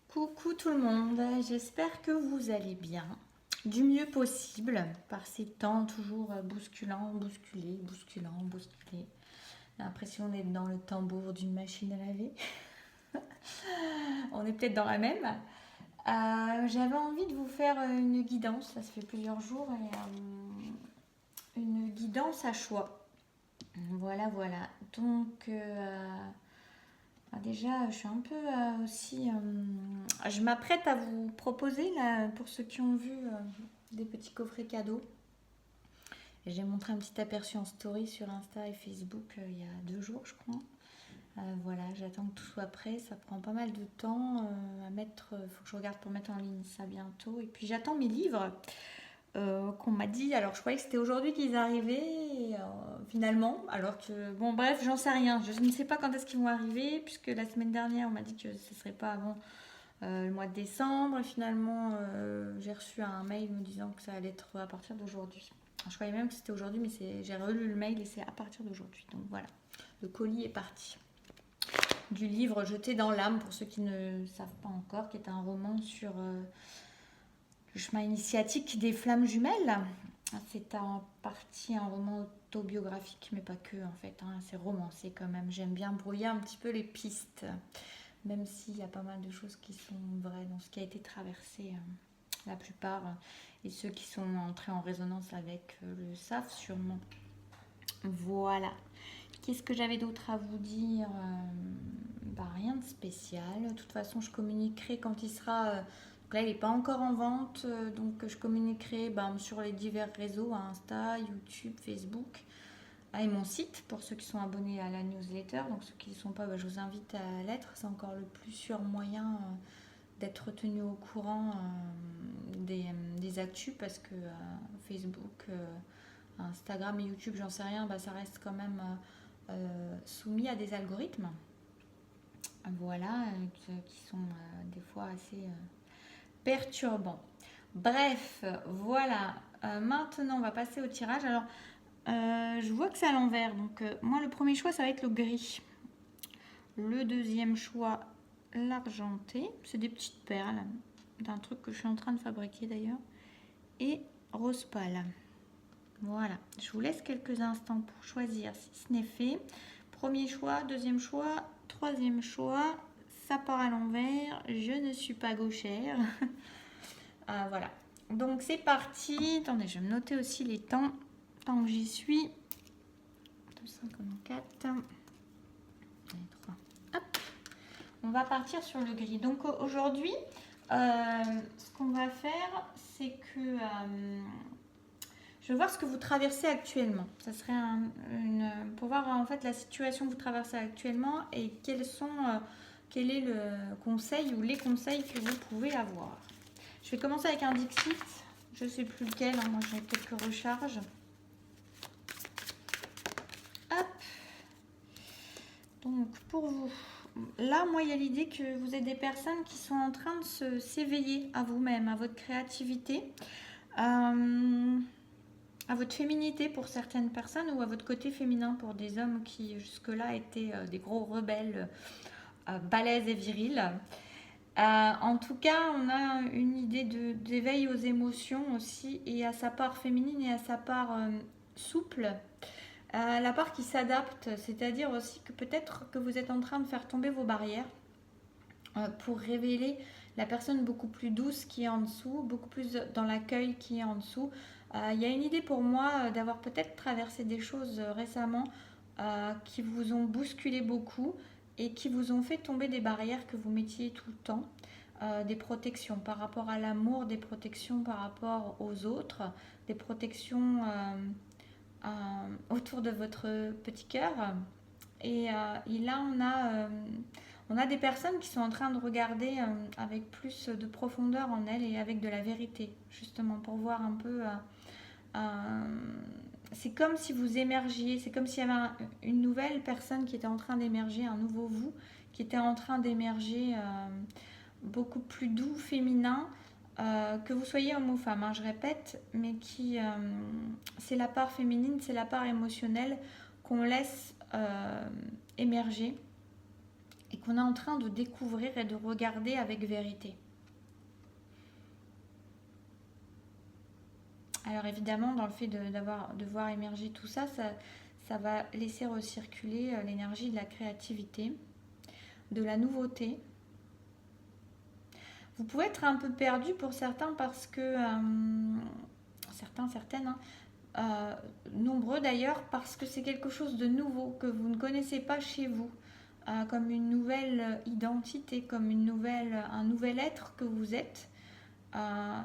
Coucou tout le monde, j'espère que vous allez bien, du mieux possible, par ces temps toujours bousculants, bousculés, bousculants, bousculés. J'ai l'impression d'être dans le tambour d'une machine à laver. On est peut-être dans la même. J'avais envie de vous faire une guidance, ça fait plusieurs jours, une guidance à choix. Voilà, voilà. Donc, déjà, je suis un peu aussi. Je m'apprête à vous proposer, là, pour ceux qui ont vu des petits coffrets cadeaux. J'ai montré un petit aperçu en story sur Insta et Facebook il y a 2 jours, je crois. Voilà, j'attends que tout soit prêt. Ça prend pas mal de temps à mettre. Il faut que je regarde pour mettre en ligne ça bientôt. Et puis j'attends mes livres qu'on m'a dit. Alors je croyais que c'était aujourd'hui qu'ils arrivaient finalement. Alors que, bon, bref, j'en sais rien. Je ne sais pas quand est-ce qu'ils vont arriver, puisque la semaine dernière, on m'a dit que ce ne serait pas avant le mois de décembre. Et finalement, j'ai reçu un mail me disant que ça allait être à partir d'aujourd'hui. Je croyais même que c'était aujourd'hui, mais j'ai relu le mail et c'est à partir d'aujourd'hui. Donc voilà, le colis est parti. Du livre Jeté dans l'âme, pour ceux qui ne savent pas encore, qui est un roman sur le chemin initiatique des flammes jumelles. C'est en partie un roman autobiographique, mais pas que en fait. C'est romancé quand même. J'aime bien brouiller un petit peu les pistes, même s'il y a pas mal de choses qui sont vraies dans ce qui a été traversé. La plupart, et ceux qui sont entrés en résonance avec le savent sûrement. Voilà. Qu'est-ce que j'avais d'autre à vous dire? Rien de spécial. De toute façon, je communiquerai quand il sera. Donc là, il n'est pas encore en vente, donc je communiquerai sur les divers réseaux, Insta, YouTube, Facebook, et mon site pour ceux qui sont abonnés à la newsletter. Donc ceux qui ne sont pas, je vous invite à l'être. C'est encore le plus sûr moyen d'être tenu au courant des actus, parce que Facebook, Instagram et YouTube, j'en sais rien, ça reste quand même soumis à des algorithmes. Voilà, qui sont des fois assez perturbants. Bref, voilà. Maintenant, on va passer au tirage. Alors, je vois que c'est à l'envers. Donc, moi, le premier choix, ça va être le gris. Le deuxième choix, l'argenté. C'est des petites perles d'un truc que je suis en train de fabriquer d'ailleurs. Et rose pâle. Voilà. Je vous laisse quelques instants pour choisir si ce n'est fait. Premier choix, deuxième choix, troisième choix. Ça part à l'envers. Je ne suis pas gauchère. Voilà. Donc c'est parti. Attendez, je vais me noter aussi les temps. Tant que j'y suis. 254. 3. Hop. On va partir sur le gris. Donc aujourd'hui, ce qu'on va faire, c'est que je vais voir ce que vous traversez actuellement. Ça serait pour voir en fait la situation que vous traversez actuellement et quel est le conseil ou les conseils que vous pouvez avoir. Je vais commencer avec un Dixit. Je ne sais plus lequel. Moi, j'ai quelques recharges. Hop. Donc, pour vous, là, moi, il y a l'idée que vous êtes des personnes qui sont en train de s'éveiller à vous-même, à votre créativité, à votre féminité pour certaines personnes, ou à votre côté féminin pour des hommes qui jusque-là étaient des gros rebelles, balèzes et virils. En tout cas, on a une idée d'éveil aux émotions aussi, et à sa part féminine et à sa part souple. La part qui s'adapte, c'est-à-dire aussi que peut-être que vous êtes en train de faire tomber vos barrières pour révéler la personne beaucoup plus douce qui est en dessous, beaucoup plus dans l'accueil qui est en dessous. Il y a une idée pour moi d'avoir peut-être traversé des choses récemment qui vous ont bousculé beaucoup et qui vous ont fait tomber des barrières que vous mettiez tout le temps. Des protections par rapport à l'amour, des protections par rapport aux autres, des protections autour de votre petit cœur. Et là, on a des personnes qui sont en train de regarder avec plus de profondeur en elles et avec de la vérité, justement, pour voir un peu. C'est comme si vous émergiez, c'est comme s'il y avait une nouvelle personne qui était en train d'émerger, un nouveau vous qui était en train d'émerger, beaucoup plus doux, féminin, que vous soyez homme ou femme, je répète, mais c'est la part féminine, c'est la part émotionnelle qu'on laisse émerger et qu'on est en train de découvrir et de regarder avec vérité. Alors évidemment, dans le fait de voir émerger tout ça, ça va laisser recirculer l'énergie de la créativité, de la nouveauté. Vous pouvez être un peu perdu pour certains parce que, certaines, hein, nombreux d'ailleurs, parce que c'est quelque chose de nouveau que vous ne connaissez pas chez vous, comme une nouvelle identité, comme un nouvel être que vous êtes.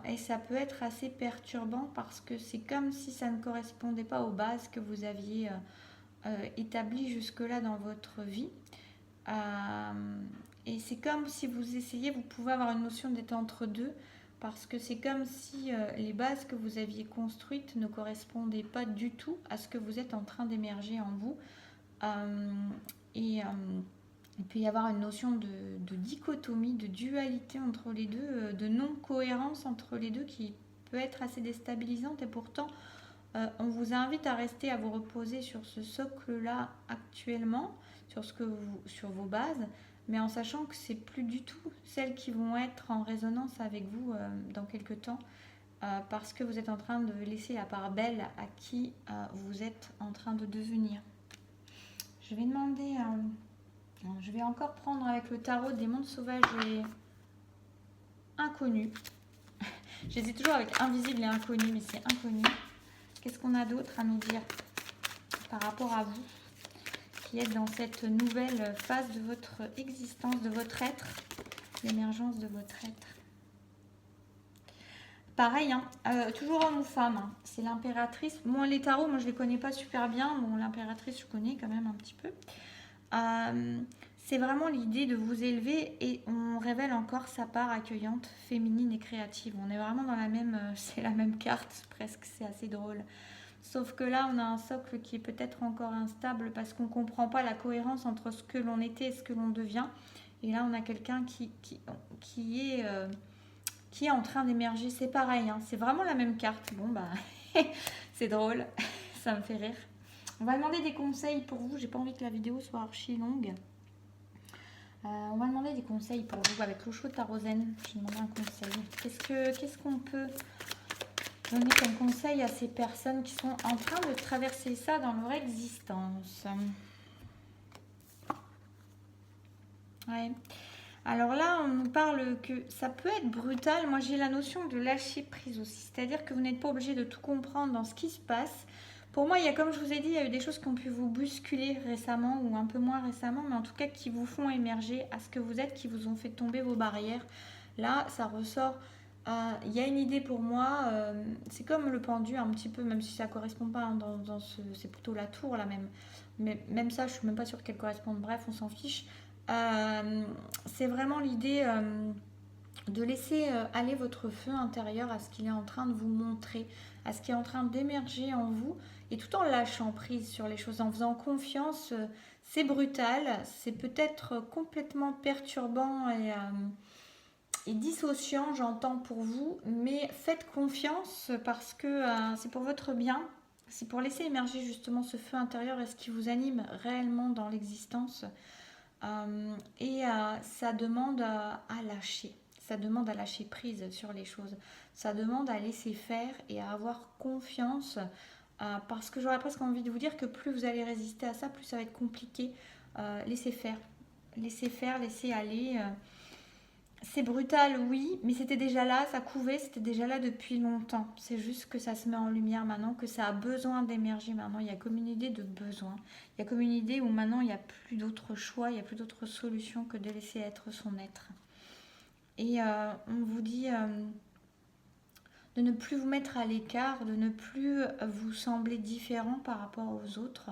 Et ça peut être assez perturbant parce que c'est comme si ça ne correspondait pas aux bases que vous aviez établies jusque-là dans votre vie. Et c'est comme si vous essayez, vous pouvez avoir une notion d'être entre deux, parce que c'est comme si les bases que vous aviez construites ne correspondaient pas du tout à ce que vous êtes en train d'émerger en vous. Et il peut y avoir une notion de dichotomie, de dualité entre les deux, de non-cohérence entre les deux qui peut être assez déstabilisante. Et pourtant, on vous invite à rester, à vous reposer sur ce socle-là actuellement, sur vos bases, mais en sachant que c'est plus du tout celles qui vont être en résonance avec vous dans quelques temps, parce que vous êtes en train de laisser la part belle à qui vous êtes en train de devenir. Je vais demander, je vais encore prendre avec le tarot des mondes sauvages et inconnus. J'hésite toujours avec invisible et inconnu, mais c'est inconnu. Qu'est-ce qu'on a d'autre à nous dire par rapport à vous qui êtes dans cette nouvelle phase de votre existence, de votre être, l'émergence de votre être? Pareil, hein, toujours homme ou femme, hein, c'est l'impératrice. Moi, les tarots, moi je les connais pas super bien. Bon, l'impératrice, je connais quand même un petit peu. C'est vraiment l'idée de vous élever et on révèle encore sa part accueillante, féminine et créative. On est vraiment dans la même, c'est la même carte presque, c'est assez drôle. Sauf que là, on a un socle qui est peut-être encore instable parce qu'on ne comprend pas la cohérence entre ce que l'on était et ce que l'on devient. Et là, on a quelqu'un qui est en train d'émerger. C'est pareil, hein, c'est vraiment la même carte. Bon, bah, c'est drôle, ça me fait rire. On va demander des conseils pour vous. J'ai pas envie que la vidéo soit archi longue. On va demander des conseils pour vous avec l'eau chaude tarosène. Je demande un conseil. Qu'est-ce qu'on peut donner comme conseil à ces personnes qui sont en train de traverser ça dans leur existence? Ouais. Alors là, on nous parle que ça peut être brutal. Moi, j'ai la notion de lâcher prise aussi. C'est-à-dire que vous n'êtes pas obligé de tout comprendre dans ce qui se passe. Pour moi, il y a, comme je vous ai dit, il y a eu des choses qui ont pu vous bousculer récemment ou un peu moins récemment, mais en tout cas qui vous font émerger à ce que vous êtes, qui vous ont fait tomber vos barrières. Là, ça ressort. Il y a une idée pour moi, c'est comme le pendu un petit peu, même si ça ne correspond pas hein, c'est plutôt la tour là même. Mais même ça, je ne suis même pas sûre qu'elle corresponde. Bref, on s'en fiche. C'est vraiment l'idée de laisser aller votre feu intérieur à ce qu'il est en train de vous montrer, à ce qui est en train d'émerger en vous, et tout en lâchant prise sur les choses, en faisant confiance. C'est brutal, c'est peut-être complètement perturbant et dissociant, j'entends pour vous, mais faites confiance parce que c'est pour votre bien, c'est pour laisser émerger justement ce feu intérieur et ce qui vous anime réellement dans l'existence. Ça demande à lâcher. Ça demande à lâcher prise sur les choses. Ça demande à laisser faire et à avoir confiance. Parce que j'aurais presque envie de vous dire que plus vous allez résister à ça, plus ça va être compliqué. Laissez faire. Laissez faire, laissez aller. C'est brutal, oui, mais c'était déjà là, ça couvait, c'était déjà là depuis longtemps. C'est juste que ça se met en lumière maintenant, que ça a besoin d'émerger maintenant. Il y a comme une idée de besoin. Il y a comme une idée où maintenant il n'y a plus d'autre choix, il n'y a plus d'autre solution que de laisser être son être. Et on vous dit de ne plus vous mettre à l'écart, de ne plus vous sembler différent par rapport aux autres.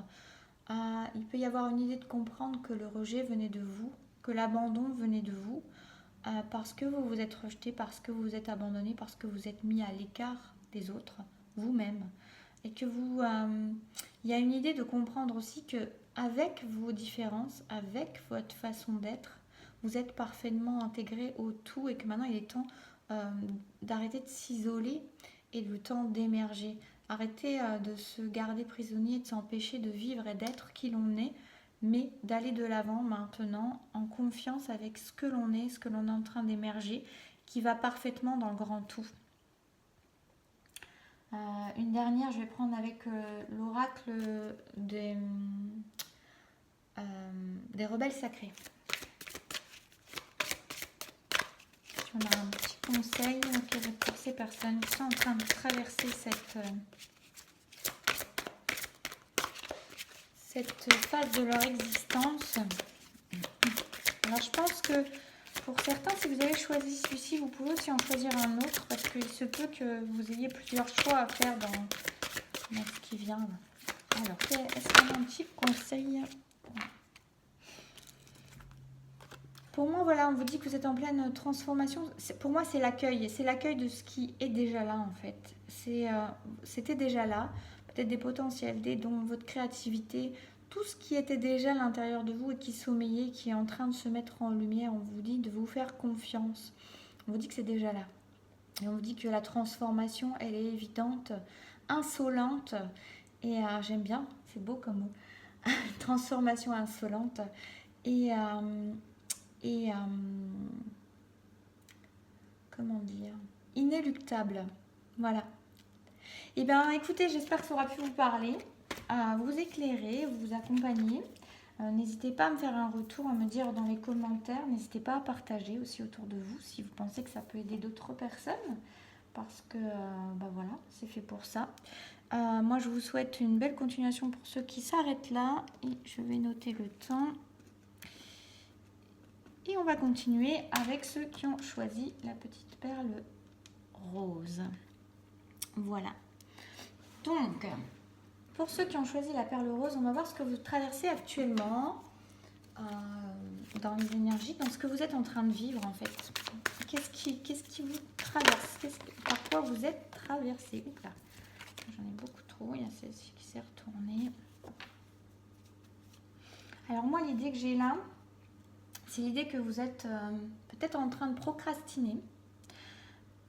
Il peut y avoir une idée de comprendre que le rejet venait de vous, que l'abandon venait de vous. Parce que vous vous êtes rejeté, parce que vous vous êtes abandonné, parce que vous êtes mis à l'écart des autres, vous-même. Et que il y a une idée de comprendre aussi que avec vos différences, avec votre façon d'être, vous êtes parfaitement intégré au tout et que maintenant il est temps d'arrêter de s'isoler et le temps d'émerger. Arrêtez de se garder prisonnier, de s'empêcher de vivre et d'être qui l'on est mais d'aller de l'avant maintenant en confiance avec ce que l'on est, ce que l'on est en train d'émerger, qui va parfaitement dans le grand tout. Une dernière, je vais prendre avec l'oracle des rebelles sacrés. Si on a un petit conseil pour ces personnes qui sont en train de traverser cette phase de leur existence. Alors je pense que pour certains, si vous avez choisi celui-ci, vous pouvez aussi en choisir un autre parce qu'il se peut que vous ayez plusieurs choix à faire dans ce qui vient. Alors, est-ce qu'on a un petit conseil? Pour moi, voilà, on vous dit que vous êtes en pleine transformation. Pour moi, c'est l'accueil. C'est l'accueil de ce qui est déjà là, en fait. C'était déjà là. Peut-être des potentiels, des dons, votre créativité. Tout ce qui était déjà à l'intérieur de vous et qui sommeillait, qui est en train de se mettre en lumière. On vous dit de vous faire confiance. On vous dit que c'est déjà là. Et on vous dit que la transformation, elle est évidente, insolente. Et j'aime bien, c'est beau comme mot. Transformation insolente. Et comment dire, inéluctable. Voilà. Et bien écoutez, j'espère que ça aura pu vous parler, vous éclairer, vous accompagner. N'hésitez pas à me faire un retour, à me dire dans les commentaires. N'hésitez pas à partager aussi autour de vous si vous pensez que ça peut aider d'autres personnes. Parce que voilà, c'est fait pour ça. Moi je vous souhaite une belle continuation pour ceux qui s'arrêtent là. Et je vais noter le temps. Et on va continuer avec ceux qui ont choisi la petite perle rose. Voilà. Donc, pour ceux qui ont choisi la perle rose, on va voir ce que vous traversez actuellement dans les énergies, dans ce que vous êtes en train de vivre en fait. Qu'est-ce qui vous traverse? Par quoi vous êtes traversé? Oups là, j'en ai beaucoup trop. Il y a celle-ci qui s'est retournée. Alors moi, l'idée que j'ai là, c'est l'idée que vous êtes peut-être en train de procrastiner.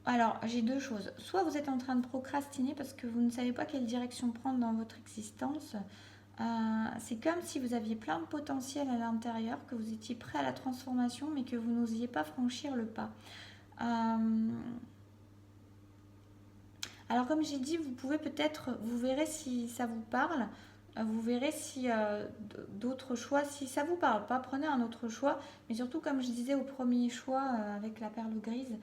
Alors, j'ai deux choses. Soit vous êtes en train de procrastiner parce que vous ne savez pas quelle direction prendre dans votre existence. C'est comme si vous aviez plein de potentiel à l'intérieur, que vous étiez prêt à la transformation, mais que vous n'osiez pas franchir le pas. Alors, comme j'ai dit, vous pouvez peut-être, vous verrez si ça vous parle. Vous verrez si d'autres choix, si ça vous parle pas, prenez un autre choix. Mais surtout, comme je disais au premier choix avec la perle grise,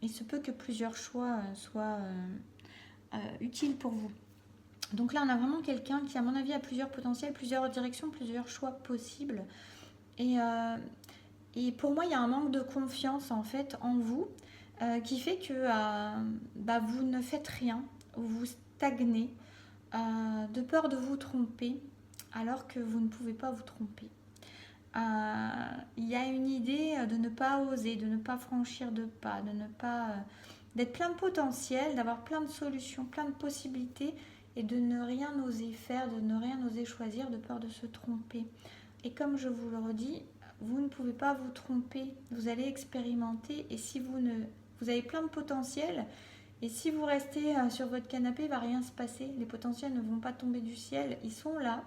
il se peut que plusieurs choix soient utiles pour vous. Donc là, on a vraiment quelqu'un qui, à mon avis, a plusieurs potentiels, plusieurs directions, plusieurs choix possibles. Et pour moi, il y a un manque de confiance en fait en vous qui fait que vous ne faites rien, vous stagnez. De peur de vous tromper alors que vous ne pouvez pas vous tromper. Il y a une idée de ne pas oser, de ne pas franchir de pas, de ne pas d'être plein de potentiel, d'avoir plein de solutions, plein de possibilités et de ne rien oser faire, de ne rien oser choisir de peur de se tromper. Et comme je vous le redis, vous ne pouvez pas vous tromper, vous allez expérimenter et si vous avez plein de potentiel. Et si vous restez sur votre canapé, il ne va rien se passer. Les potentiels ne vont pas tomber du ciel. Ils sont là.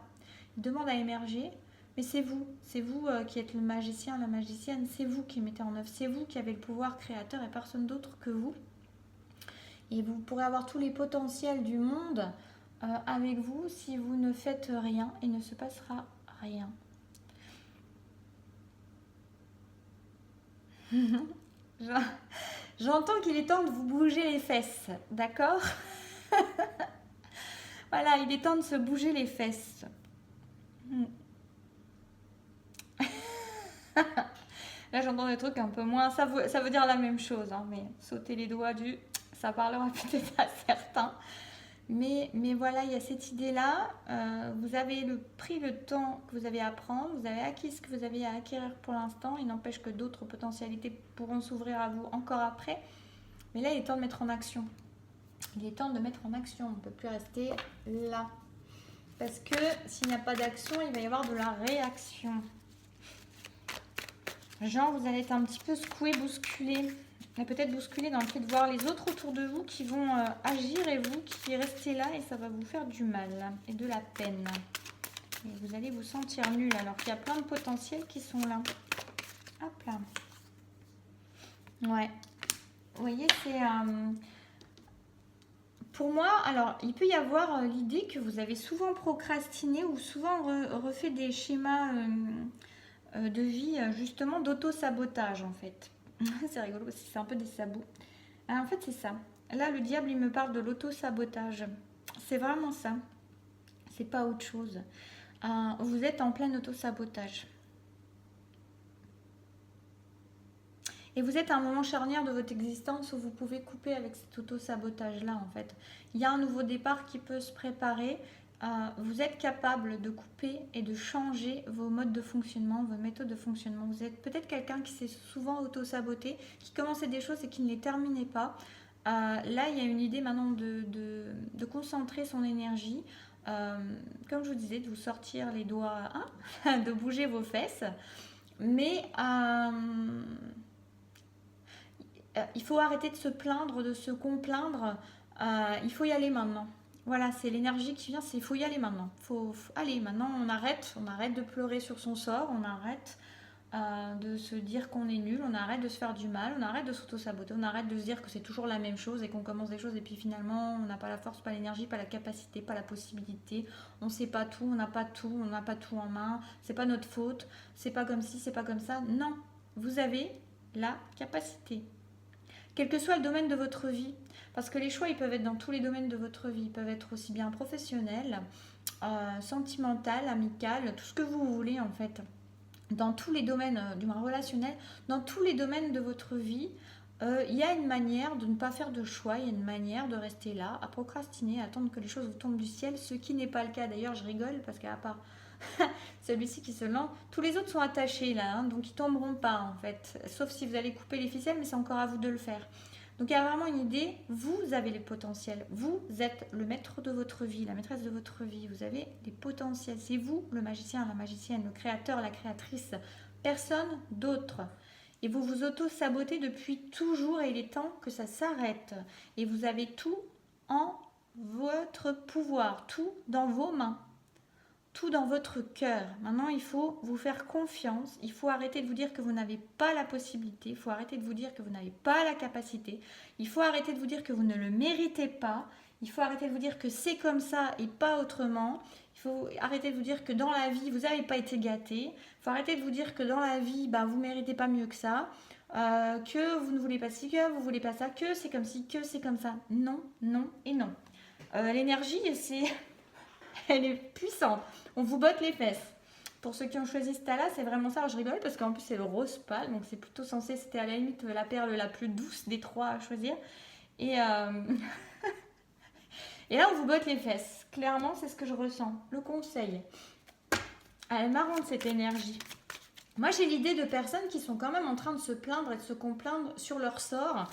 Ils demandent à émerger. Mais c'est vous qui êtes le magicien, la magicienne. C'est vous qui mettez en œuvre. C'est vous qui avez le pouvoir créateur et personne d'autre que vous. Et vous pourrez avoir tous les potentiels du monde avec vous. Si vous ne faites rien, il ne se passera rien. J'entends qu'il est temps de vous bouger les fesses, d'accord? Voilà, il est temps de se bouger les fesses. Là, j'entends des trucs un peu moins... Ça veut dire la même chose, hein, mais sauter les doigts ça parlera peut-être à certains. Mais voilà, il y a cette idée-là. Vous avez pris le temps que vous avez à prendre. Vous avez acquis ce que vous avez à acquérir pour l'instant. Il n'empêche que d'autres potentialités pourront s'ouvrir à vous encore après. Mais là, il est temps de mettre en action. Il est temps de mettre en action. On ne peut plus rester là. Parce que s'il n'y a pas d'action, il va y avoir de la réaction. Genre, vous allez être un petit peu secoué, bousculé. Et peut-être bousculé dans le fait de voir les autres autour de vous qui vont agir et vous qui restez là et ça va vous faire du mal et de la peine. Et vous allez vous sentir nul alors qu'il y a plein de potentiels qui sont là. Hop là. Ouais. Vous voyez, c'est... pour moi, alors, il peut y avoir l'idée que vous avez souvent procrastiné ou souvent refait des schémas de vie, justement, d'auto-sabotage, en fait. C'est rigolo parce que c'est un peu des sabots. En fait, c'est ça. Là, le diable, il me parle de l'auto-sabotage. C'est vraiment ça. C'est pas autre chose. Vous êtes en plein auto-sabotage. Et vous êtes à un moment charnière de votre existence où vous pouvez couper avec cet auto-sabotage-là, en fait. Il y a un nouveau départ qui peut se préparer. Vous êtes capable de couper et de changer vos modes de fonctionnement, vos méthodes de fonctionnement. Vous êtes peut-être quelqu'un qui s'est souvent auto-saboté, qui commençait des choses et qui ne les terminait pas. Là, il y a une idée maintenant de concentrer son énergie. Comme je vous disais, de vous sortir les doigts, hein, de bouger vos fesses. Mais... il faut arrêter de se plaindre, de se complaindre. Il faut y aller maintenant. Voilà, c'est l'énergie qui vient, c'est il faut y aller maintenant. Allez, maintenant on arrête de pleurer sur son sort, on arrête de se dire qu'on est nul, on arrête de se faire du mal, on arrête de s'auto-saboter, on arrête de se dire que c'est toujours la même chose et qu'on commence des choses et puis finalement on n'a pas la force, pas l'énergie, pas la capacité, pas la possibilité, on sait pas tout, on n'a pas tout, on n'a pas tout en main, c'est pas notre faute, c'est pas comme ci, c'est pas comme ça. Non, vous avez la capacité. Quel que soit le domaine de votre vie, parce que les choix, ils peuvent être dans tous les domaines de votre vie. Ils peuvent être aussi bien professionnels, sentimental, amical, tout ce que vous voulez en fait. Dans tous les domaines, du moins relationnel, dans tous les domaines de votre vie, il y a une manière de ne pas faire de choix, il y a une manière de rester là, à procrastiner, à attendre que les choses vous tombent du ciel, ce qui n'est pas le cas. D'ailleurs, je rigole parce qu'à part celui-ci qui se lance, tous les autres sont attachés là, hein, donc ils tomberont pas en fait, sauf si vous allez couper les ficelles, mais c'est encore à vous de le faire. Donc il y a vraiment une idée, vous avez les potentiels, vous êtes le maître de votre vie, la maîtresse de votre vie, vous avez des potentiels, c'est vous le magicien, la magicienne, le créateur, la créatrice, personne d'autre. Et vous vous auto-sabotez depuis toujours et il est temps que ça s'arrête. Et vous avez tout en votre pouvoir, tout dans vos mains. Tout dans votre cœur. Maintenant, il faut vous faire confiance. Il faut arrêter de vous dire que vous n'avez pas la possibilité. Il faut arrêter de vous dire que vous n'avez pas la capacité. Il faut arrêter de vous dire que vous ne le méritez pas. Il faut arrêter de vous dire que c'est comme ça et pas autrement. Il faut arrêter de vous dire que dans la vie, vous n'avez pas été gâté. Il faut arrêter de vous dire que dans la vie, vous ne méritez pas mieux que ça. Que vous ne voulez pas ci, que vous ne voulez pas ça, que c'est comme ci, que c'est comme ça. Non, non et non. L'énergie, elle est puissante. On vous botte les fesses. Pour ceux qui ont choisi ce tas-là, c'est vraiment ça. Alors, je rigole parce qu'en plus, c'est le rose pâle. Donc, c'est plutôt censé, c'était à la limite la perle la plus douce des trois à choisir. Et, et là, on vous botte les fesses. Clairement, c'est ce que je ressens. Le conseil. Elle est marrante, cette énergie. Moi, j'ai l'idée de personnes qui sont quand même en train de se plaindre et de se complaindre sur leur sort.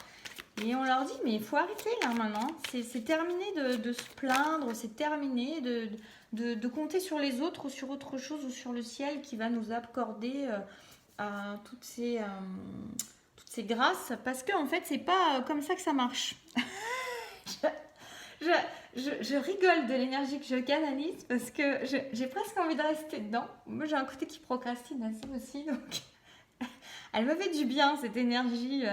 Et on leur dit, mais il faut arrêter là maintenant. C'est terminé de se plaindre, c'est terminé de compter sur les autres ou sur autre chose ou sur le ciel qui va nous accorder toutes ces grâces. Parce qu'en fait, c'est pas comme ça que ça marche. Je rigole de l'énergie que je canalise parce que j'ai presque envie de rester dedans. Moi, j'ai un côté qui procrastine assez aussi. Donc, elle me fait du bien, cette énergie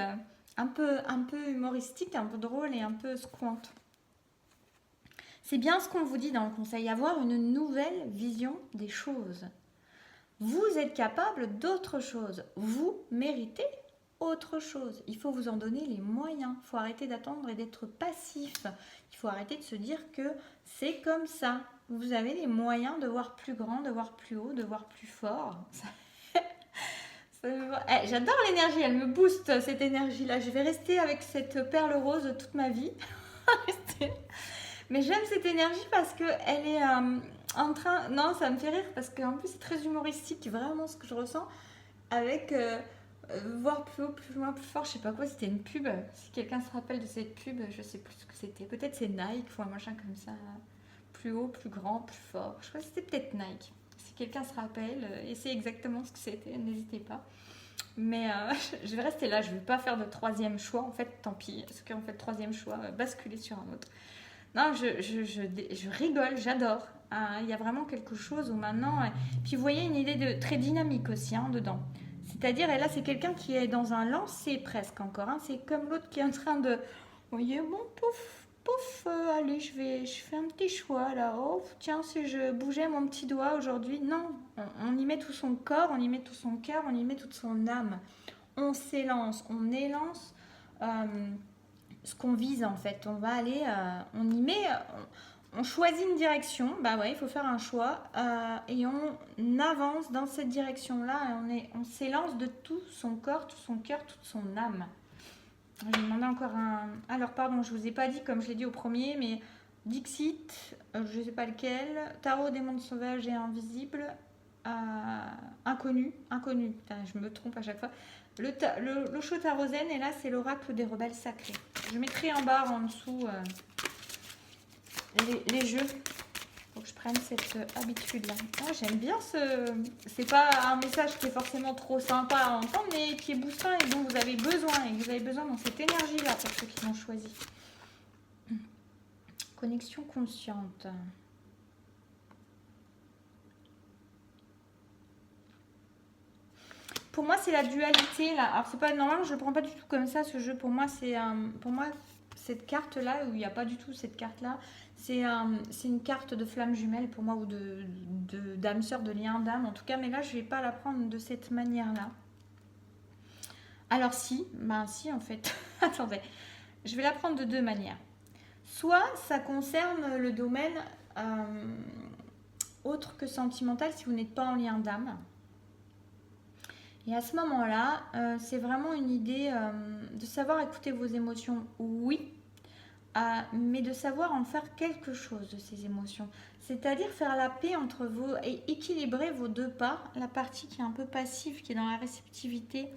un peu humoristique, un peu drôle et un peu secouante. C'est bien ce qu'on vous dit dans le conseil, avoir une nouvelle vision des choses. Vous êtes capable d'autre chose. Vous méritez autre chose. Il faut vous en donner les moyens. Il faut arrêter d'attendre et d'être passif. Il faut arrêter de se dire que c'est comme ça. Vous avez les moyens de voir plus grand, de voir plus haut, de voir plus fort. J'adore l'énergie, elle me booste cette énergie-là. Je vais rester avec cette perle rose toute ma vie. Mais j'aime cette énergie parce qu'elle est en train... Non, ça me fait rire parce qu'en plus c'est très humoristique, vraiment ce que je ressens. Avec voir plus haut, plus loin, plus fort, je sais pas quoi, c'était une pub. Si quelqu'un se rappelle de cette pub, je sais plus ce que c'était. Peut-être c'est Nike ou un machin comme ça. Plus haut, plus grand, plus fort. Je crois que c'était peut-être Nike. Si quelqu'un se rappelle, et c'est exactement ce que c'était, n'hésitez pas. Mais je vais rester là, je ne vais pas faire de troisième choix. En fait, tant pis, parce qu'en fait, troisième choix, basculer sur un autre. Non, je rigole, j'adore. Il y a vraiment quelque chose où maintenant... Puis vous voyez une idée de très dynamique aussi hein, dedans. C'est-à-dire, et là c'est quelqu'un qui est dans un lancer presque encore. Hein. C'est comme l'autre qui est en train de... Vous voyez, bon, pouf, pouf, allez, je fais un petit choix là. Oh, tiens, si je bougeais mon petit doigt aujourd'hui. Non, on y met tout son corps, on y met tout son cœur, on y met toute son âme. On s'élance, on élance ce qu'on vise en fait. On va aller, on y met, on choisit une direction. Bah ouais, il faut faire un choix et on avance dans cette direction-là. On s'élance de tout son corps, tout son cœur, toute son âme. J'ai demandé encore un. Alors pardon, je vous ai pas dit comme je l'ai dit au premier, mais Dixit, je sais pas lequel. Tarot des mondes sauvages et invisibles. Inconnu. Putain, je me trompe à chaque fois. Le Chotarozène, et là, c'est l'oracle des rebelles sacrés. Je mettrai en barre en dessous les jeux pour que je prenne cette habitude-là. Oh, j'aime bien ce... C'est pas un message qui est forcément trop sympa à entendre, mais qui est boostant et dont vous avez besoin. Et que vous avez besoin dans cette énergie-là pour ceux qui l'ont choisi. Connexion consciente. Pour moi, c'est la dualité là. Alors c'est pas normal, je le prends pas du tout comme ça ce jeu. Pour moi, cette carte là où il n'y a pas du tout cette carte là, c'est une carte de flamme jumelle pour moi ou d'âme sœur, de lien d'âme en tout cas. Mais là, je vais pas la prendre de cette manière là. Alors si, si en fait. Attendez, je vais la prendre de deux manières. Soit ça concerne le domaine autre que sentimental si vous n'êtes pas en lien d'âme. Et à ce moment-là, c'est vraiment une idée de savoir écouter vos émotions, oui, mais de savoir en faire quelque chose de ces émotions. C'est-à-dire faire la paix entre vous et équilibrer vos deux parts, la partie qui est un peu passive, qui est dans la réceptivité,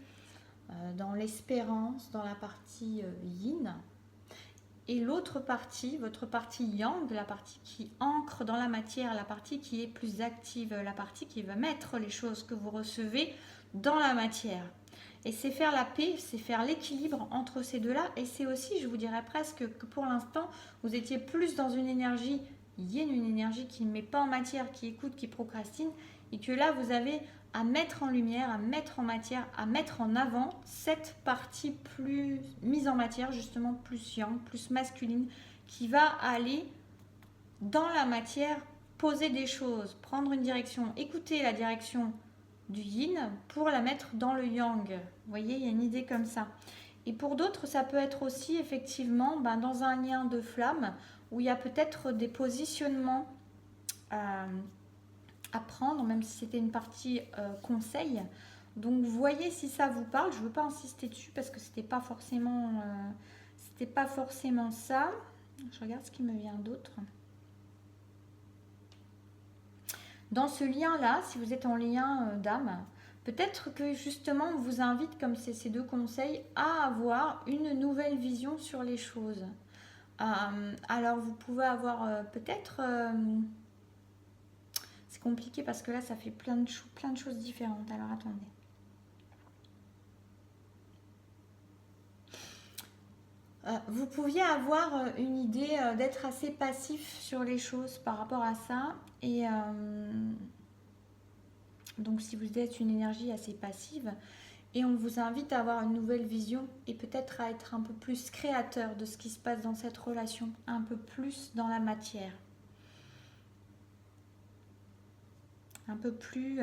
dans l'espérance, dans la partie yin, et l'autre partie, votre partie yang, la partie qui ancre dans la matière, la partie qui est plus active, la partie qui va mettre les choses que vous recevez dans la matière. Et c'est faire la paix, c'est faire l'équilibre entre ces deux-là. Et c'est aussi, je vous dirais presque, que pour l'instant, vous étiez plus dans une énergie yin, une énergie qui ne met pas en matière, qui écoute, qui procrastine. Et que là, vous avez à mettre en lumière, à mettre en matière, à mettre en avant cette partie plus mise en matière, justement plus yang, plus masculine, qui va aller dans la matière, poser des choses, prendre une direction, écouter la direction du yin pour la mettre dans le yang. Vous voyez, il y a une idée comme ça. Et pour d'autres, ça peut être aussi effectivement dans un lien de flamme où il y a peut-être des positionnements à prendre, même si c'était une partie conseil. Donc voyez si ça vous parle. Je ne veux pas insister dessus parce que c'était pas forcément ça. Je regarde ce qui me vient d'autre. Dans ce lien-là, si vous êtes en lien d'âme, peut-être que justement on vous invite, comme c'est ces deux conseils, à avoir une nouvelle vision sur les choses. Alors vous pouvez avoir peut-être... c'est compliqué parce que là ça fait plein de choses différentes. Alors attendez. Vous pouviez avoir une idée d'être assez passif sur les choses par rapport à ça. Et donc si vous êtes une énergie assez passive, et on vous invite à avoir une nouvelle vision et peut-être à être un peu plus créateur de ce qui se passe dans cette relation, un peu plus dans la matière. Un peu plus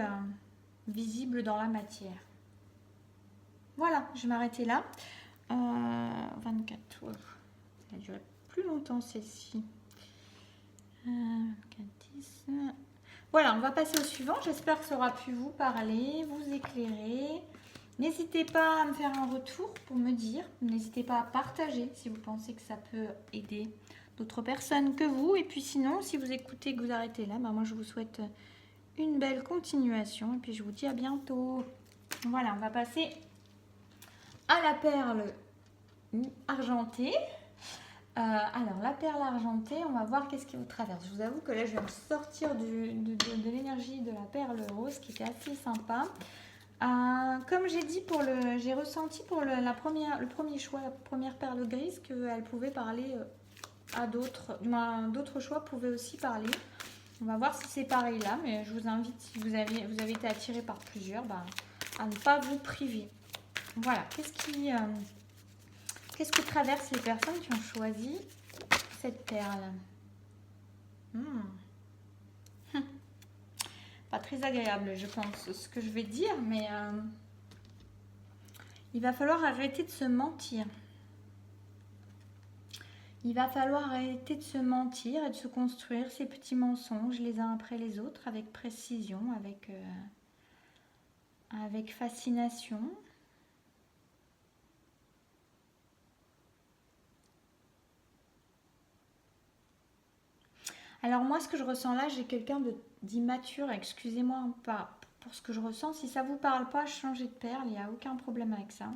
visible dans la matière. Voilà, je vais m'arrêter là. 24, ça a duré plus longtemps celle-ci. 10. Voilà, on va passer au suivant. J'espère que ça aura pu vous parler, vous éclairer. N'hésitez pas à me faire un retour pour me dire. N'hésitez pas à partager si vous pensez que ça peut aider d'autres personnes que vous. Et puis sinon, si vous écoutez que vous arrêtez là, moi je vous souhaite une belle continuation. Et puis je vous dis à bientôt. Voilà, on va passer à la perle argentée. Alors, la perle argentée, on va voir qu'est-ce qui vous traverse. Je vous avoue que là, je vais me sortir de l'énergie de la perle rose, qui était assez sympa. Comme j'ai dit, j'ai ressenti pour le premier choix, la première perle grise, qu'elle pouvait parler à d'autres, d'autres choix pouvaient aussi parler. On va voir si c'est pareil là, mais je vous invite, si vous avez été attiré par plusieurs, à ne pas vous priver. Voilà, qu'est-ce que traversent les personnes qui ont choisi cette perle? Pas très agréable, je pense, ce que je vais dire, mais il va falloir arrêter de se mentir. Il va falloir arrêter de se mentir et de se construire ces petits mensonges les uns après les autres avec précision, avec fascination. Alors moi, ce que je ressens là, j'ai quelqu'un d'immature, excusez-moi pas pour ce que je ressens. Si ça vous parle pas, changez de perle, il n'y a aucun problème avec ça.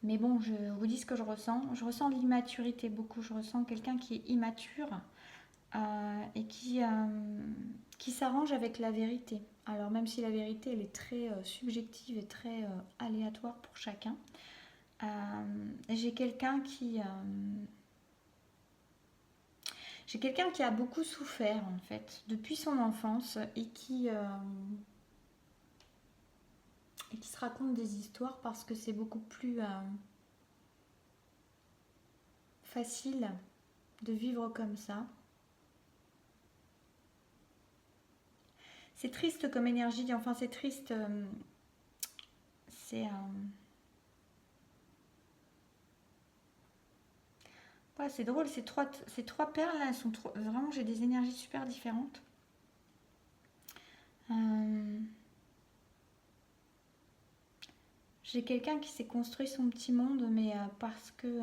Mais bon, je vous dis ce que je ressens. Je ressens de l'immaturité beaucoup. Je ressens quelqu'un qui est immature et qui s'arrange avec la vérité. Alors même si la vérité, elle est très subjective et très aléatoire pour chacun. J'ai quelqu'un qui... J'ai quelqu'un qui a beaucoup souffert en fait depuis son enfance et qui se raconte des histoires parce que c'est beaucoup plus facile de vivre comme ça. C'est triste comme énergie, enfin c'est triste, c'est... Ouais, c'est drôle, ces trois perles là, elles sont vraiment, j'ai des énergies super différentes. J'ai quelqu'un qui s'est construit son petit monde, mais parce que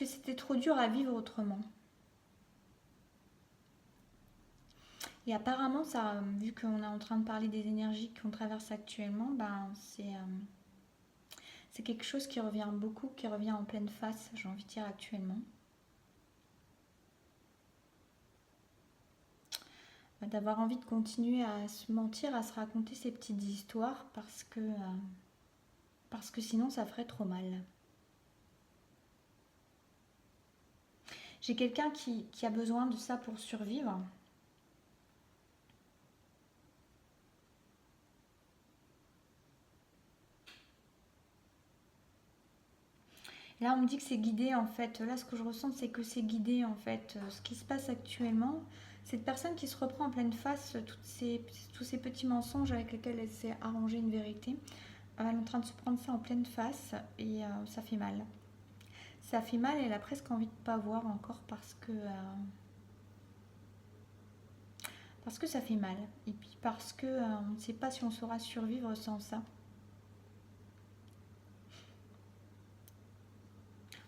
c'était trop dur à vivre autrement. Et apparemment, ça, vu qu'on est en train de parler des énergies qu'on traverse actuellement, c'est quelque chose qui revient beaucoup, qui revient en pleine face, j'ai envie de dire actuellement. D'avoir envie de continuer à se mentir, à se raconter ces petites histoires parce que sinon ça ferait trop mal. J'ai quelqu'un qui a besoin de ça pour survivre. Et là, on me dit que c'est guidé en fait. Là, ce que je ressens, c'est que c'est guidé en fait. Ce qui se passe actuellement, cette personne qui se reprend en pleine face tous ces petits mensonges avec lesquels elle s'est arrangée une vérité, elle est en train de se prendre ça en pleine face et ça fait mal. Ça fait mal et elle a presque envie de ne pas voir encore parce que ça fait mal. Et puis parce que on ne sait pas si on saura survivre sans ça.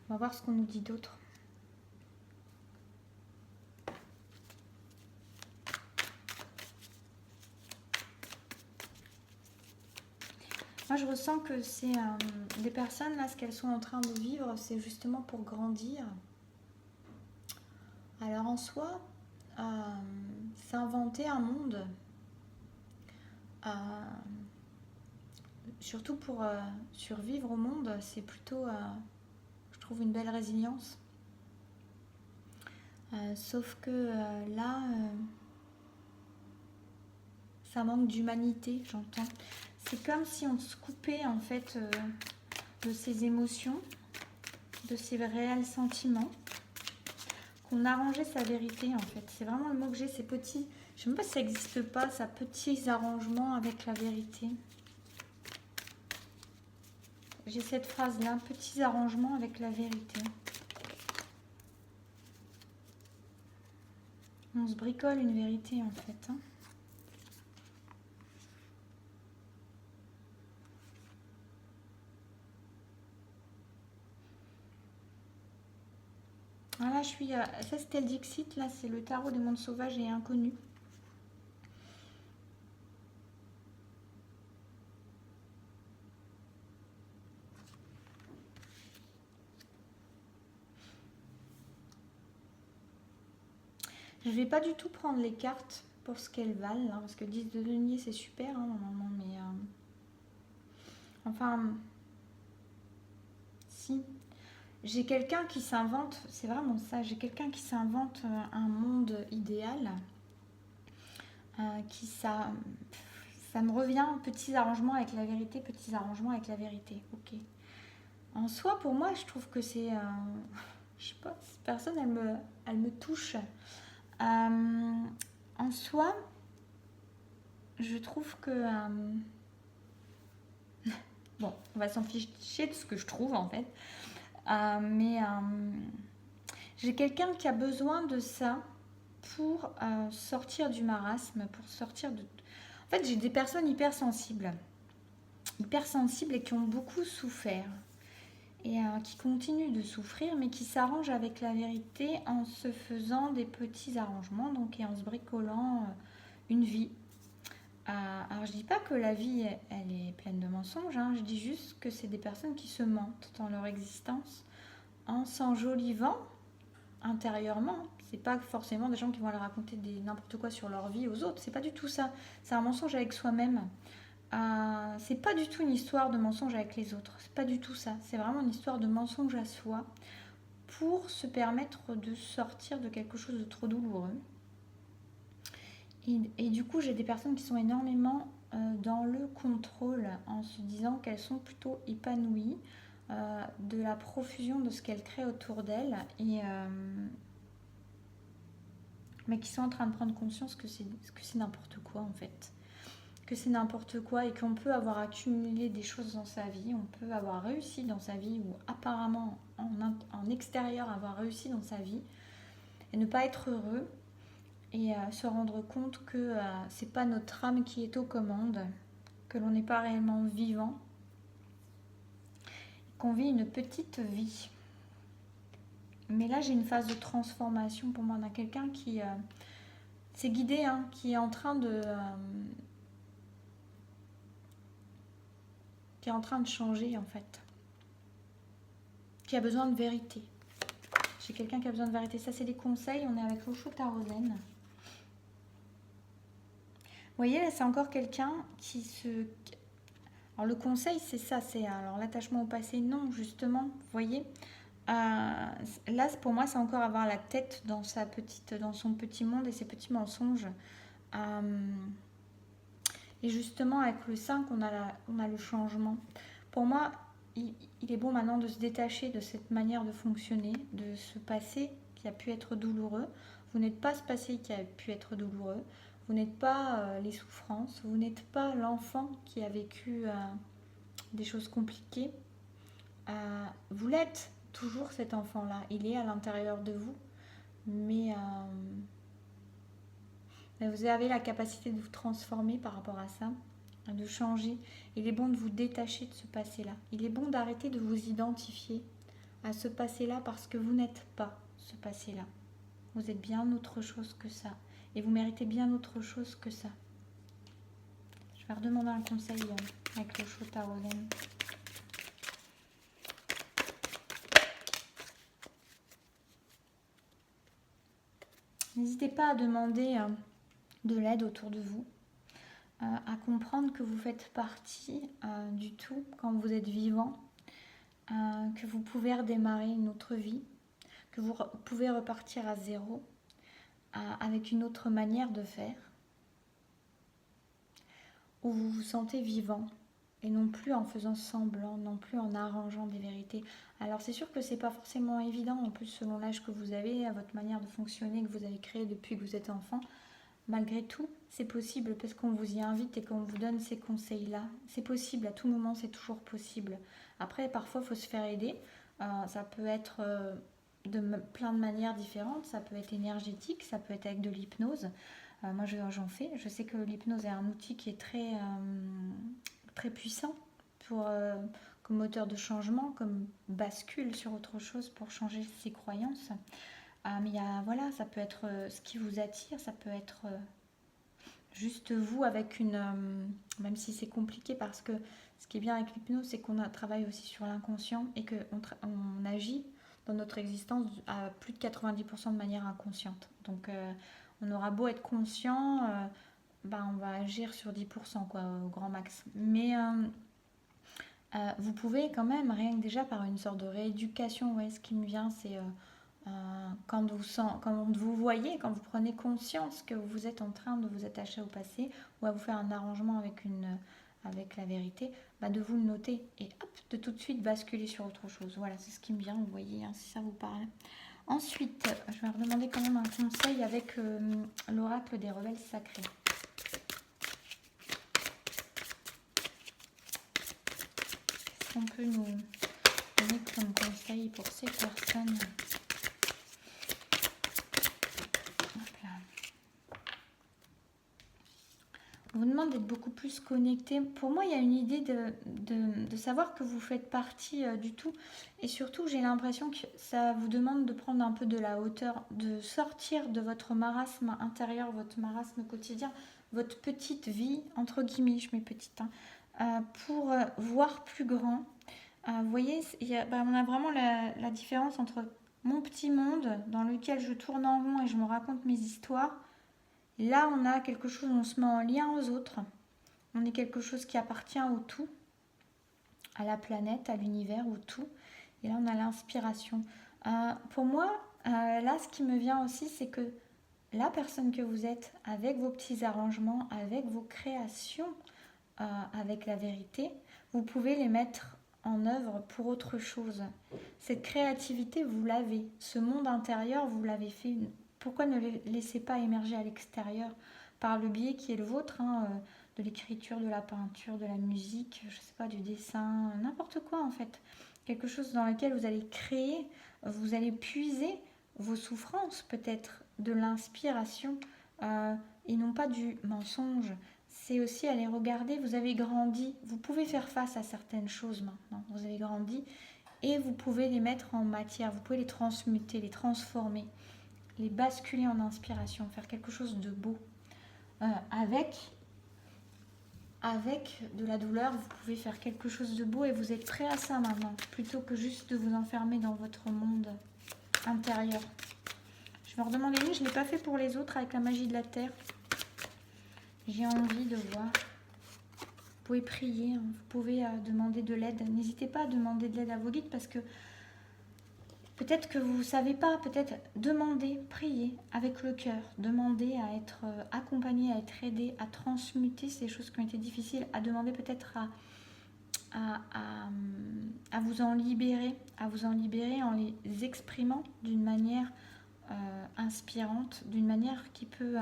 On va voir ce qu'on nous dit d'autre. Moi, je ressens que c'est des personnes, là, ce qu'elles sont en train de vivre, c'est justement pour grandir. Alors, en soi, s'inventer un monde, euh, surtout pour survivre au monde, c'est plutôt, je trouve, une belle résilience. Sauf que là, ça manque d'humanité, j'entends. C'est comme si on se coupait en fait de ses émotions, de ses réels sentiments, qu'on arrangeait sa vérité en fait. C'est vraiment le mot que j'ai, ces petits, je sais même pas si ça n'existe pas, ça petits arrangements avec la vérité. J'ai cette phrase là, petits arrangements avec la vérité. On se bricole une vérité en fait. Voilà, je suis. Ça, c'était le Dixit. Là, c'est le tarot des mondes sauvages et inconnus. Je vais pas du tout prendre les cartes pour ce qu'elles valent, hein, parce que 10 de denier, c'est super, hein, normalement, mais. Enfin. Si. J'ai quelqu'un qui s'invente, c'est vraiment ça, j'ai quelqu'un qui s'invente un monde idéal, qui ça me revient, petits arrangements avec la vérité, petits arrangements avec la vérité, ok. En soi, pour moi, je trouve que c'est, je sais pas, cette personne, elle me touche. En soi, je trouve que, bon, on va s'en ficher de ce que je trouve en fait, mais j'ai quelqu'un qui a besoin de ça pour sortir du marasme, pour sortir de... En fait, j'ai des personnes hyper sensibles et qui ont beaucoup souffert et qui continuent de souffrir, mais qui s'arrangent avec la vérité en se faisant des petits arrangements, donc et en se bricolant une vie. Alors je dis pas que la vie elle est pleine de mensonges, hein, je dis juste que c'est des personnes qui se mentent dans leur existence en s'enjolivant intérieurement. C'est pas forcément des gens qui vont aller raconter n'importe quoi sur leur vie aux autres, c'est pas du tout ça. C'est un mensonge avec soi-même. C'est pas du tout une histoire de mensonge avec les autres, c'est pas du tout ça. C'est vraiment une histoire de mensonge à soi pour se permettre de sortir de quelque chose de trop douloureux. Et du coup, j'ai des personnes qui sont énormément dans le contrôle en se disant qu'elles sont plutôt épanouies de la profusion de ce qu'elles créent autour d'elles mais qui sont en train de prendre conscience que c'est n'importe quoi en fait. Que c'est n'importe quoi et qu'on peut avoir accumulé des choses dans sa vie, on peut avoir réussi dans sa vie ou apparemment en extérieur avoir réussi dans sa vie et ne pas être heureux et se rendre compte que c'est pas notre âme qui est aux commandes, que l'on n'est pas réellement vivant, qu'on vit une petite vie. Mais là, j'ai une phase de transformation pour moi. On a quelqu'un qui s'est guidé, hein, qui est en train de changer en fait, qui a besoin de vérité. J'ai quelqu'un qui a besoin de vérité. Ça, c'est des conseils. On est avec l'Osho Tarozen. Vous voyez, là, c'est encore quelqu'un qui se... Alors, le conseil, c'est ça. C'est alors l'attachement au passé. Non, justement, vous voyez. Là, pour moi, c'est encore avoir la tête dans son petit monde et ses petits mensonges. Et justement, avec le 5, on a le changement. Pour moi, il est bon maintenant de se détacher de cette manière de fonctionner, de ce passé qui a pu être douloureux. Vous n'êtes pas ce passé qui a pu être douloureux. Vous n'êtes pas les souffrances. Vous n'êtes pas l'enfant qui a vécu des choses compliquées. Vous l'êtes toujours cet enfant-là. Il est à l'intérieur de vous. Mais vous avez la capacité de vous transformer par rapport à ça, de changer. Il est bon de vous détacher de ce passé-là. Il est bon d'arrêter de vous identifier à ce passé-là parce que vous n'êtes pas ce passé-là. Vous êtes bien autre chose que ça. Et vous méritez bien autre chose que ça. Je vais redemander un conseil avec le Osho Tarozen. N'hésitez pas à demander de l'aide autour de vous, à comprendre que vous faites partie du tout quand vous êtes vivant, que vous pouvez redémarrer une autre vie, que vous pouvez repartir à zéro avec une autre manière de faire, où vous vous sentez vivant et non plus en faisant semblant, non plus en arrangeant des vérités. Alors c'est sûr que c'est pas forcément évident, en plus selon l'âge que vous avez, à votre manière de fonctionner que vous avez créé depuis que vous êtes enfant. Malgré tout, c'est possible parce qu'on vous y invite et qu'on vous donne ces conseils-là. C'est possible, à tout moment, c'est toujours possible. Après, parfois, il faut se faire aider. Ça peut être de plein de manières différentes. Ça peut être énergétique, ça peut être avec de l'hypnose. Moi, j'en fais. Je sais que l'hypnose est un outil qui est très puissant comme moteur de changement, comme bascule sur autre chose pour changer ses croyances. Mais voilà, ça peut être ce qui vous attire, ça peut être juste vous avec même si c'est compliqué parce que ce qui est bien avec l'hypnose, c'est qu'on travaille aussi sur l'inconscient et qu'on agit dans notre existence à plus de 90% de manière inconsciente. Donc on aura beau être conscient, on va agir sur 10% quoi, au grand max. Mais vous pouvez quand même, rien que déjà par une sorte de rééducation, ouais, ce qui me vient, c'est quand vous voyez, quand vous prenez conscience que vous êtes en train de vous attacher au passé ou à vous faire un arrangement avec la vérité, bah de vous le noter et hop, de tout de suite basculer sur autre chose. Voilà, c'est ce qui me vient, vous voyez, hein, si ça vous parle. Ensuite, je vais redemander quand même un conseil avec l'oracle des rebelles sacrés. Qu'est-ce qu'on peut nous donner comme conseil pour ces personnes? On vous demande d'être beaucoup plus connecté. Pour moi, il y a une idée de savoir que vous faites partie du tout. Et surtout, j'ai l'impression que ça vous demande de prendre un peu de la hauteur, de sortir de votre marasme intérieur, votre marasme quotidien, votre petite vie, entre guillemets, je mets petite, hein, pour voir plus grand. Vous voyez, on a vraiment la différence entre mon petit monde dans lequel je tourne en rond et je me raconte mes histoires. Là, on a quelque chose, on se met en lien aux autres. On est quelque chose qui appartient au tout, à la planète, à l'univers, au tout. Et là, on a l'inspiration. Pour moi, là, ce qui me vient aussi, c'est que la personne que vous êtes, avec vos petits arrangements, avec vos créations, avec la vérité, vous pouvez les mettre en œuvre pour autre chose. Cette créativité, vous l'avez. Ce monde intérieur, vous l'avez fait. Pourquoi ne le laissez pas émerger à l'extérieur par le biais qui est le vôtre, hein, de l'écriture, de la peinture, de la musique, je sais pas, du dessin, n'importe quoi en fait. Quelque chose dans lequel vous allez créer, vous allez puiser vos souffrances peut-être, de l'inspiration et non pas du mensonge. C'est aussi aller regarder, vous avez grandi, vous pouvez faire face à certaines choses maintenant, vous avez grandi et vous pouvez les mettre en matière, vous pouvez les transmuter, les transformer, les basculer en inspiration, faire quelque chose de beau. Avec de la douleur, vous pouvez faire quelque chose de beau et vous êtes prêt à ça maintenant, plutôt que juste de vous enfermer dans votre monde intérieur. Je me redemande une, je ne l'ai pas fait pour les autres avec la magie de la terre. J'ai envie de voir. Vous pouvez prier, hein, vous pouvez demander de l'aide. N'hésitez pas à demander de l'aide à vos guides parce que peut-être que vous ne savez pas, peut-être demandez, priez avec le cœur, demandez à être accompagné, à être aidé, à transmuter ces choses qui ont été difficiles, à demander peut-être à vous en libérer, en les exprimant d'une manière inspirante, d'une manière qui peut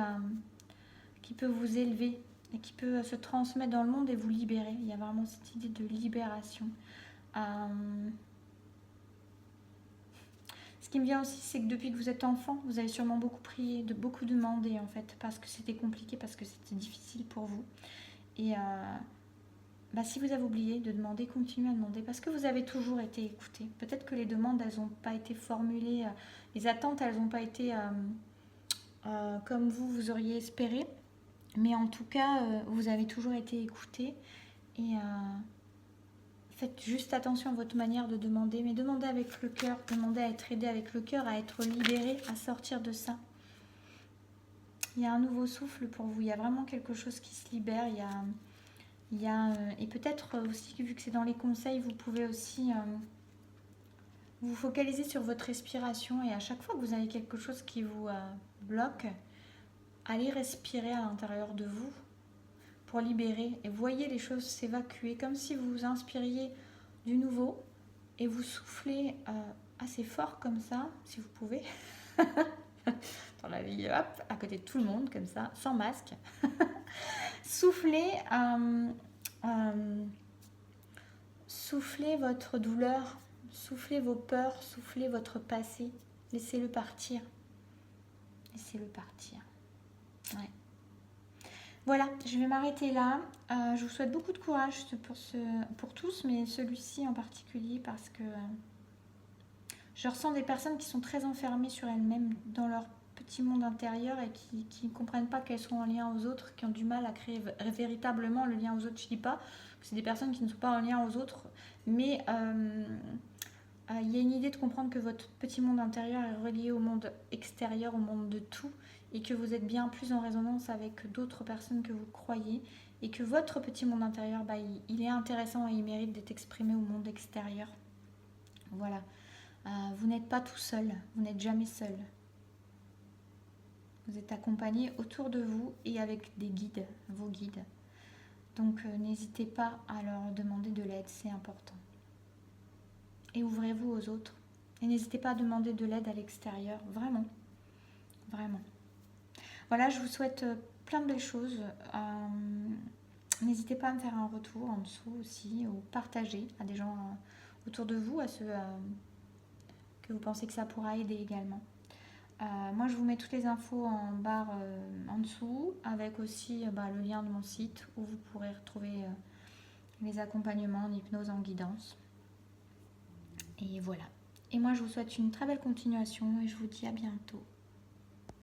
vous élever et qui peut se transmettre dans le monde et vous libérer. Il y a vraiment cette idée de libération. Ce qui me vient aussi, c'est que depuis que vous êtes enfant, vous avez sûrement beaucoup prié, beaucoup demandé en fait, parce que c'était compliqué, parce que c'était difficile pour vous. Et si vous avez oublié de demander, continuez à demander, parce que vous avez toujours été écouté. Peut-être que les demandes, elles n'ont pas été formulées, les attentes, elles n'ont pas été comme vous auriez espéré. Mais en tout cas, vous avez toujours été écouté. Et faites juste attention à votre manière de demander. Mais demandez avec le cœur. Demandez à être aidé avec le cœur, à être libéré, à sortir de ça. Il y a un nouveau souffle pour vous. Il y a vraiment quelque chose qui se libère. Et peut-être aussi, vu que c'est dans les conseils, vous pouvez aussi vous focaliser sur votre respiration. Et à chaque fois que vous avez quelque chose qui vous bloque, allez respirer à l'intérieur de vous pour libérer et voyez les choses s'évacuer comme si vous inspiriez du nouveau et vous soufflez assez fort comme ça, si vous pouvez, dans la vie, hop, à côté de tout le monde comme ça, sans masque. Soufflez votre douleur, soufflez vos peurs, soufflez votre passé, laissez-le partir. Laissez-le partir. Ouais. Voilà, je vais m'arrêter là. Je vous souhaite beaucoup de courage pour tous, mais celui-ci en particulier parce que je ressens des personnes qui sont très enfermées sur elles-mêmes dans leur petit monde intérieur et qui ne comprennent pas qu'elles sont en lien aux autres, qui ont du mal à créer véritablement le lien aux autres. Je ne dis pas que c'est des personnes qui ne sont pas en lien aux autres, mais il y a une idée de comprendre que votre petit monde intérieur est relié au monde extérieur, au monde de tout, et que vous êtes bien plus en résonance avec d'autres personnes que vous croyez et que votre petit monde intérieur, bah, il est intéressant et il mérite d'être exprimé au monde extérieur. Voilà. Vous n'êtes pas tout seul, vous n'êtes jamais seul. Vous êtes accompagné autour de vous et avec des guides, vos guides. Donc n'hésitez pas à leur demander de l'aide, c'est important. Et ouvrez-vous aux autres. Et n'hésitez pas à demander de l'aide à l'extérieur, vraiment. Vraiment. Voilà, je vous souhaite plein de belles choses. N'hésitez pas à me faire un retour en dessous aussi, ou partager à des gens autour de vous, à ceux que vous pensez que ça pourra aider également. Moi, je vous mets toutes les infos en barre en dessous, avec aussi le lien de mon site où vous pourrez retrouver les accompagnements en hypnose, en guidance. Et voilà. Et moi, je vous souhaite une très belle continuation et je vous dis à bientôt.